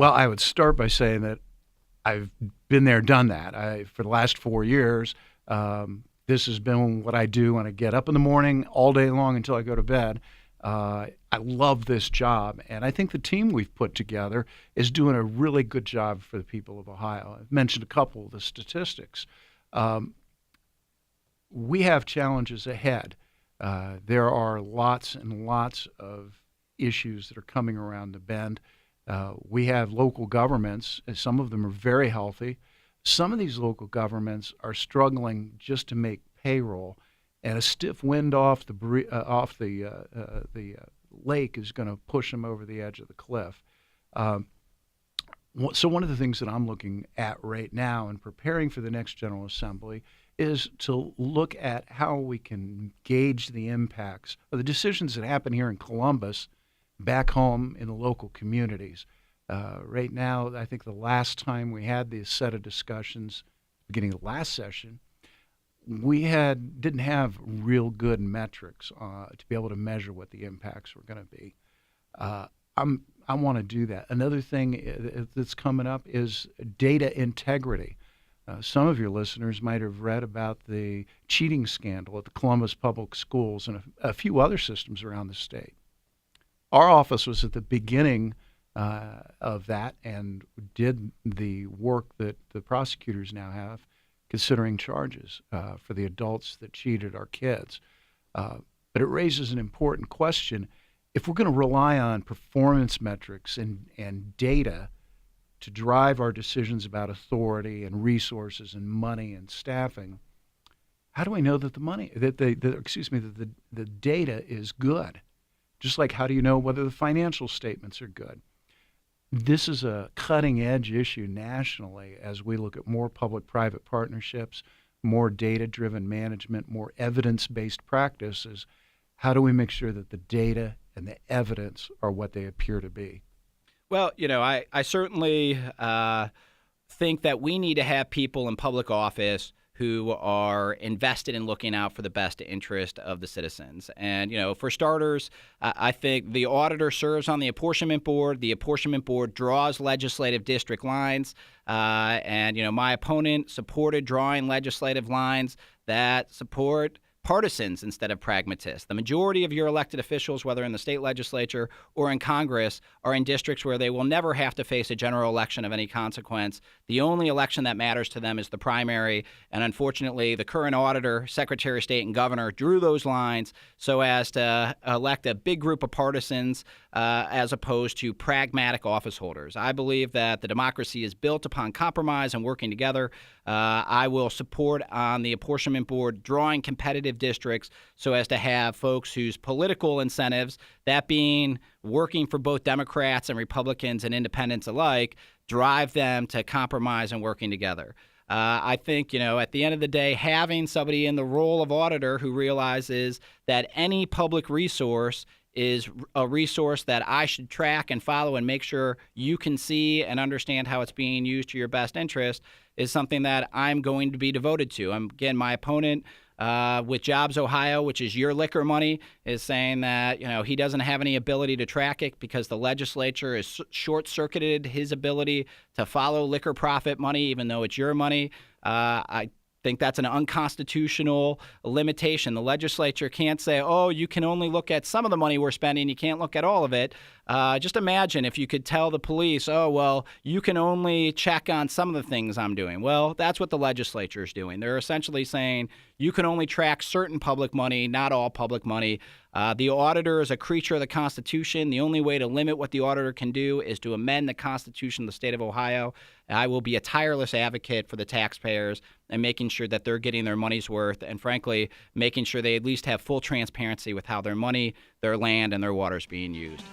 Well, I would start by saying that I've been there, done that. For the last 4 years, this has been what I do when I get up in the morning all day long until I go to bed. I love this job, and I think the team we've put together is doing a really good job for the people of Ohio. I've mentioned a couple of the statistics. We have challenges ahead. There are lots and lots of issues that are coming around the bend. We have local governments, and some of them are very healthy. Some of these local governments are struggling just to make payroll, and a stiff wind off the lake is going to push them over the edge of the cliff. So one of the things that I'm looking at right now and preparing for the next General Assembly is to look at how we can gauge the impacts of the decisions that happen here in Columbus back home in the local communities. Right now, I think the last time we had this set of discussions, beginning of the last session, we didn't have real good metrics to be able to measure what the impacts were going to be. I want to do that. Another thing that's coming up is data integrity. Some of your listeners might have read about the cheating scandal at the Columbus Public Schools and a few other systems around the state. Our office was at the beginning of that and did the work that the prosecutors now have considering charges for the adults that cheated our kids. But it raises an important question. If we're going to rely on performance metrics and data to drive our decisions about authority and resources and money and staffing, how do we know that the data is good? Just like how do you know whether the financial statements are good? This is a cutting-edge issue nationally as we look at more public-private partnerships, more data-driven management, more evidence-based practices. How do we make sure that the data and the evidence are what they appear to be? Well, I certainly think that we need to have people in public office who are invested in looking out for the best interest of the citizens. And, for starters, I think the auditor serves on the apportionment board. The apportionment board draws legislative district lines. And my opponent supported drawing legislative lines that support partisans instead of pragmatists. The majority of your elected officials, whether in the state legislature or in Congress, are in districts where they will never have to face a general election of any consequence. The only election that matters to them is the primary. And unfortunately, the current auditor, Secretary of State, and governor drew those lines so as to elect a big group of partisans as opposed to pragmatic office holders. I believe that the democracy is built upon compromise and working together. I will support on the apportionment board drawing competitive districts so as to have folks whose political incentives, that being working for both Democrats and Republicans and independents alike, drive them to compromise and working together. I think, at the end of the day, having somebody in the role of auditor who realizes that any public resource is a resource that I should track and follow and make sure you can see and understand how it's being used to your best interest is something that I'm going to be devoted to. Again, my opponent with Jobs Ohio, which is your liquor money, is saying that he doesn't have any ability to track it because the legislature has short-circuited his ability to follow liquor profit money, even though it's your money. I think that's an unconstitutional limitation. The legislature can't say, oh, you can only look at some of the money we're spending. You can't look at all of it. Just imagine if you could tell the police, oh, well, you can only check on some of the things I'm doing. Well, that's what the legislature is doing. They're essentially saying you can only track certain public money, not all public money. The auditor is a creature of the Constitution. The only way to limit what the auditor can do is to amend the Constitution of the state of Ohio. I will be a tireless advocate for the taxpayers and making sure that they're getting their money's worth and, frankly, making sure they at least have full transparency with how their money, their land, and their water is being used.